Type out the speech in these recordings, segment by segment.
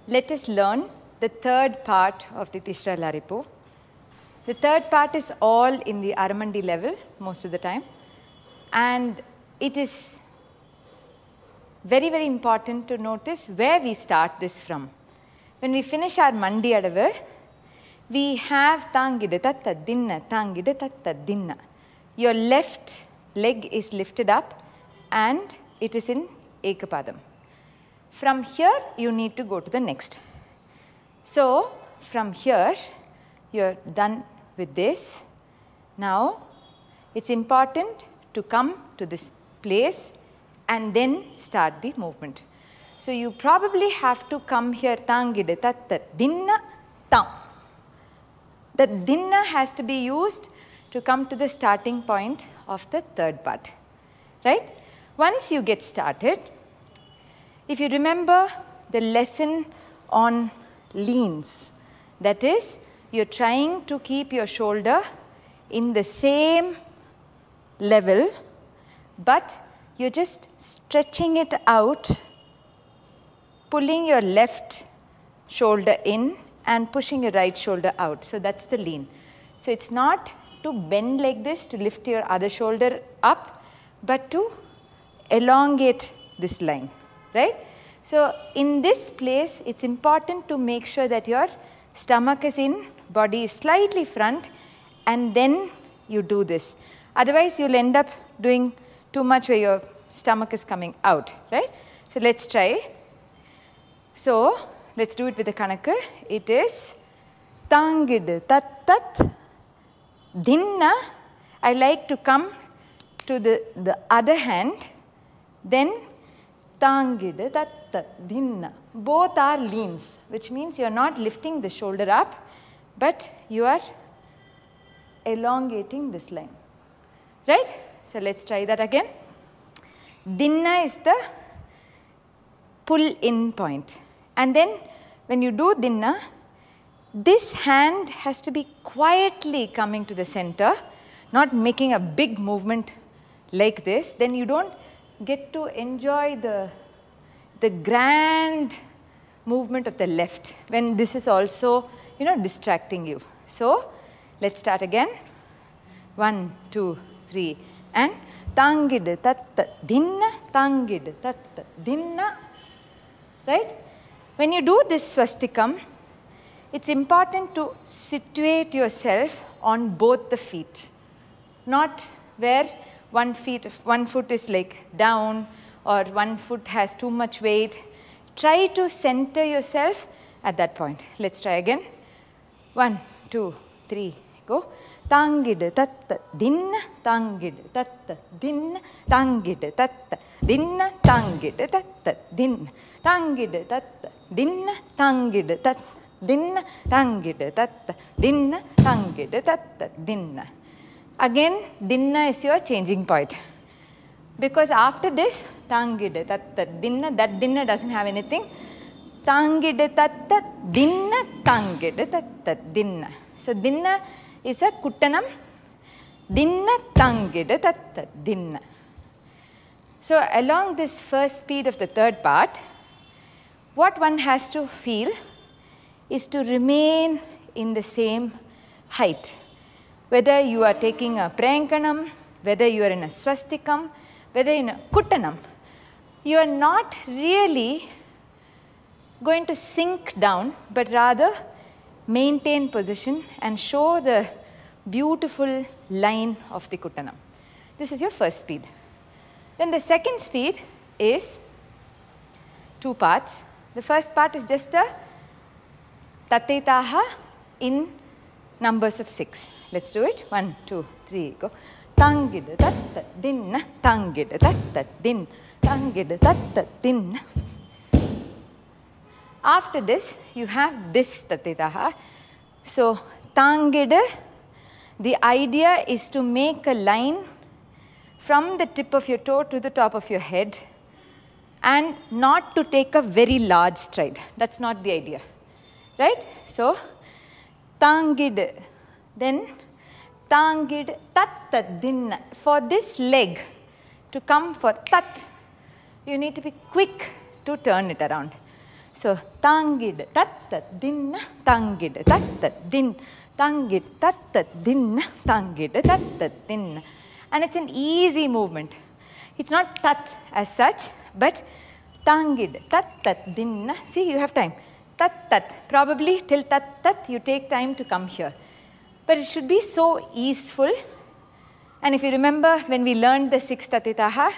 let us learn the third part of the Tishra Alarippu. The third part is all in the Aramandi level most of the time, and it is very, very important to notice where we start this from. When we finish our Mandi Adavu, we have Tangida Tatta Dinna, Tangida Tatta Dinna. Your left leg is lifted up and it is in Ekapadam. From here, you need to go to the next. So, from here, you're done with this. Now, it's important to come to this place and then start the movement. So, you probably have to come here, Tangida Tatta Dinna Tam. The Dinna has to be used to come to the starting point of the third part, right? Once you get started, if you remember the lesson on leans, that is, you're trying to keep your shoulder in the same level, but you're just stretching it out, pulling your left shoulder in and pushing your right shoulder out. So that's the lean. So it's not to bend like this to lift your other shoulder up, but to elongate this line, right? So in this place, it's important to make sure that your stomach is in, body is slightly front, and then you do this. Otherwise, you'll end up doing too much where your stomach is coming out, right? So let's try. So let's do it with the Kanaka. It is Tangid Tat Tat Dinna. I like to come to the other hand, then Tangid Tat Tat Dinna. Both are leans, which means you are not lifting the shoulder up, but you are elongating this line, right? So let's try that again. Dinna is the pull in point. And then when you do Dinna, this hand has to be quietly coming to the center, not making a big movement like this. Then you don't get to enjoy the grand movement of the left when this is also, distracting you. So let's start again. 1, 2, 3, and Tangid Tatta Dinna, Tangid Tatta Dinna, right? When you do this swastikam, it's important to situate yourself on both the feet, not where one foot is like down or one foot has too much weight. Try to center yourself at that point. Let's try again. 1, 2, 3, go. Tangid Tatta Dinna, Tangid Tatta Dinna, Tangid Tatta Dinna, Tangid Tatta Dinna, Tangid Tatta Dinna, Tangid Tatta Dinna, Tangid Tatta Dinna, Tangid Tatta Dinna. Again, Dinna is your changing point. Because after this, Tangid Tatta Dinna, that Dinna doesn't have anything. Tangid Tatta Dinna, Tangid Tatta Dinna. So Dinna is a Kuttanam. Dinna, Tangid Tatta Dinna. So along this first speed of the third part, what one has to feel is to remain in the same height. Whether you are taking a Prayankanam, whether you are in a Swastikam, whether in a Kuttanam, you are not really going to sink down, but rather maintain position and show the beautiful line of the Kuttanam. This is your first speed. Then the second speed is 2 parts. The first part is just a Tatetaha in numbers of 6. Let's do it. 1, 2, 3, go. Tangid Tatta Dinna, Tangid Tatta Din, Tangid Tatta Dinna. After this, you have this Tatetaha. So, Tangid, the idea is to make a line from the tip of your toe to the top of your head and not to take a very large stride. That's not the idea, right? So, Tangid, then Tangid Tatta Dinna. For this leg to come for Tat, you need to be quick to turn it around. So, tangid, tat, din, tangid, tat, din, tangid, tat, din, tangid, tat, din. And it's an easy movement. It's not tat as such, but tangid, tat, din. See, you have time. Tat. Probably till tat, you take time to come here. But it should be so easeful. And if you remember when we learned the 6 tatitaha,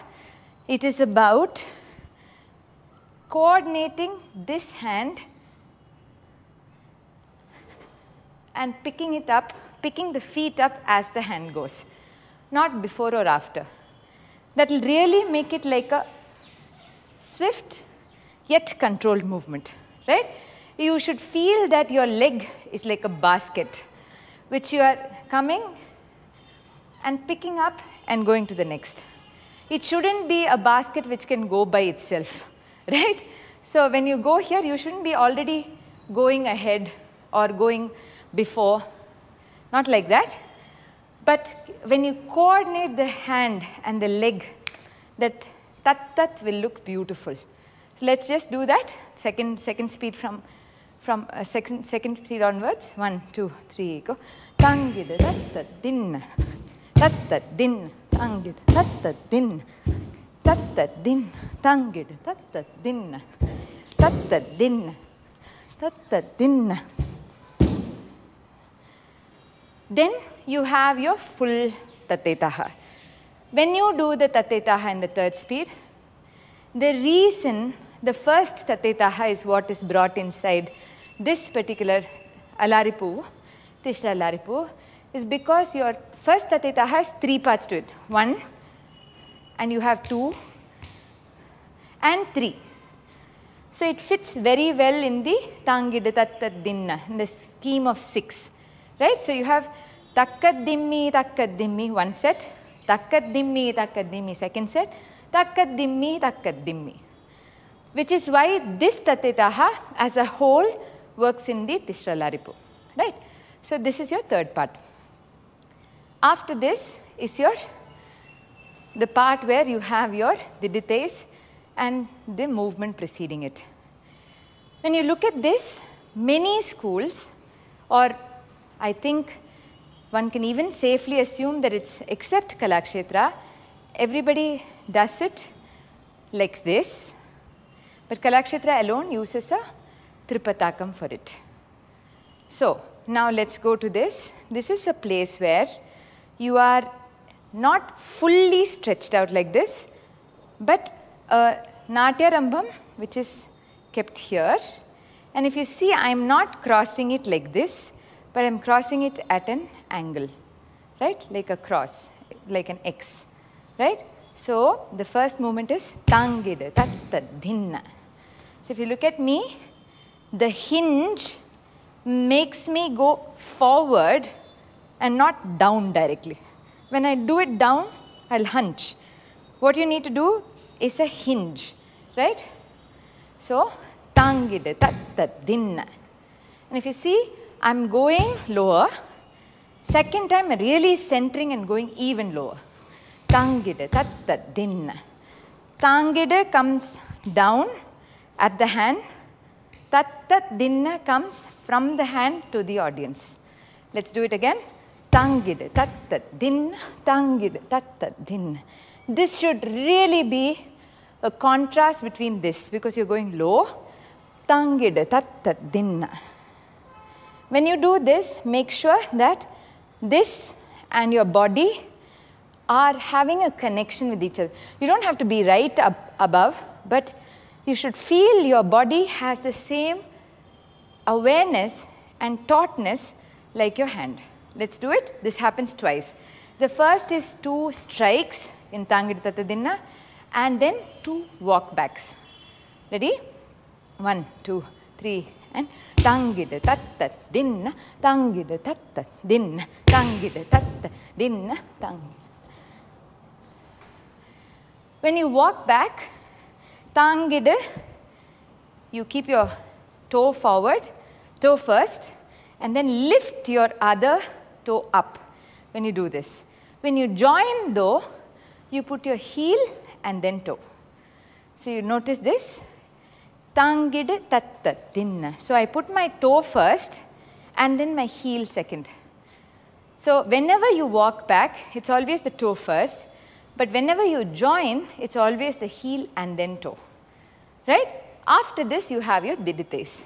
it is about coordinating this hand and picking it up, picking the feet up as the hand goes, not before or after. That will really make it like a swift yet controlled movement, right? You should feel that your leg is like a basket, which you are coming and picking up and going to the next. It shouldn't be a basket which can go by itself, right? So when you go here, you shouldn't be already going ahead or going before, not like that. But when you coordinate the hand and the leg, that tat will look beautiful. So let's just do that. Second speed from second speed onwards. 1, 2, 3, go. Tangid, tat, din, din, tangid, tat, din, tangid, tat, din. Then you have your full tatetaha. When you do the tatetaha in the third speed, the reason the first tatetaha is what is brought inside this particular Alarippu, Tishra Alarippu, is because your first tatetaha has 3 parts to it. 1, and you have 2, and 3. So it fits very well in the Tangida Tattat Dinna, in the scheme of 6. Right? So you have Takkat Dimmi, 1 set, Takkat Dimmi, second set, Takkat Dimmi. Which is why this tatetaha as a whole works in the Tishra Alarippu. Right? So this is your third part. After this is the part where you have your didites and the movement preceding it. When you look at this, many schools, or I think one can even safely assume that it's except Kalakshetra, everybody does it like this, but Kalakshetra alone uses a Tripatakam for it. So now let's go to this. This is a place where you are not fully stretched out like this, but a Natya Rambham which is kept here. And if you see, I'm not crossing it like this, but I'm crossing it at an angle, right? Like a cross, like an X, right? So the first movement is Tangida, Tatta, Dhinna. So if you look at me, the hinge makes me go forward and not down directly. When I do it down, I'll hunch. What you need to do is a hinge, right? So, Tangida, Tatta, Dinna. And if you see, I'm going lower. Second time, I'm really centering and going even lower. Tangida, Tatta, Dinna. Tangida comes down at the hand. Tatta, Dinna comes from the hand to the audience. Let's do it again. Tangida, Tatta, Dinna, Tangida, Tatta, Dinna. This should really be a contrast between this because you're going low. Tangida, Tatta, Dinna. When you do this, make sure that this and your body are having a connection with each other. You don't have to be right up above, but you should feel your body has the same awareness and tautness like your hand. Let's do it. This happens twice. The first is 2 strikes in Tangida Tatta Dinna and then 2 walkbacks. Ready? 1, 2, 3 and Tangida Tatta Dinna, Tangida Tatta Dinna, Tangida Tatta Dinna, Tangida. When you walk back, Tangida, you keep your toe forward, toe first, and then lift your other toe up when you do this. When you join though, you put your heel and then toe. So you notice this. Tangide tatta dinna. So I put my toe first and then my heel second. So whenever you walk back, it's always the toe first. But whenever you join, it's always the heel and then toe. Right? After this, you have your didites.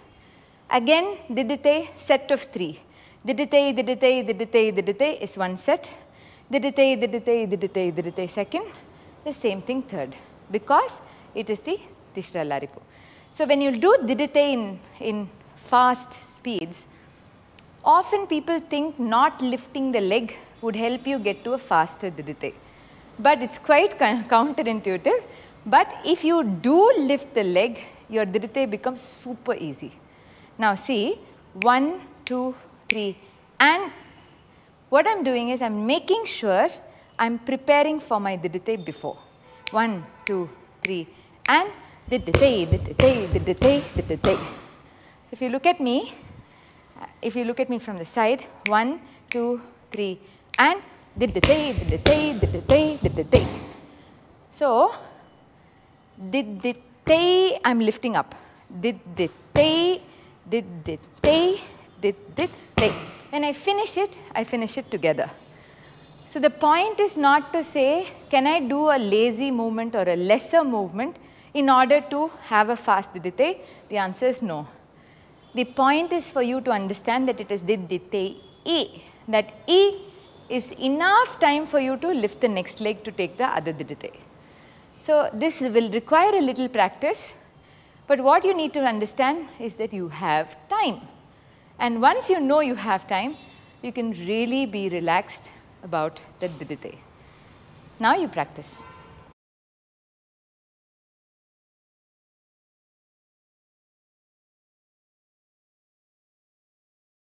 Again, didite, set of 3. Didite, didite, didite, didite is one set. Didite, didite, didite, didite second. The same thing third. Because it is the Tishra Alarippu. So when you do didite in fast speeds, often people think not lifting the leg would help you get to a faster didite. But it's quite counterintuitive. But if you do lift the leg, your didite becomes super easy. Now see, 1, 2, 3. And what I'm doing is I'm making sure I'm preparing for my didite before. 1, 2, 3. And didite, didite, didite, didite. So if you look at me, from the side, 1, 2, 3, and didite, didite, didite, didite. So, didite, I'm lifting up. Didite, didite, didite. When I finish it together. So the point is not to say, can I do a lazy movement or a lesser movement in order to have a fast didite? The answer is no. The point is for you to understand that it is didite E. That E is enough time for you to lift the next leg to take the other didite. So this will require a little practice. But what you need to understand is that you have time. And once you know you have time, you can really be relaxed about the didite. Now you practice.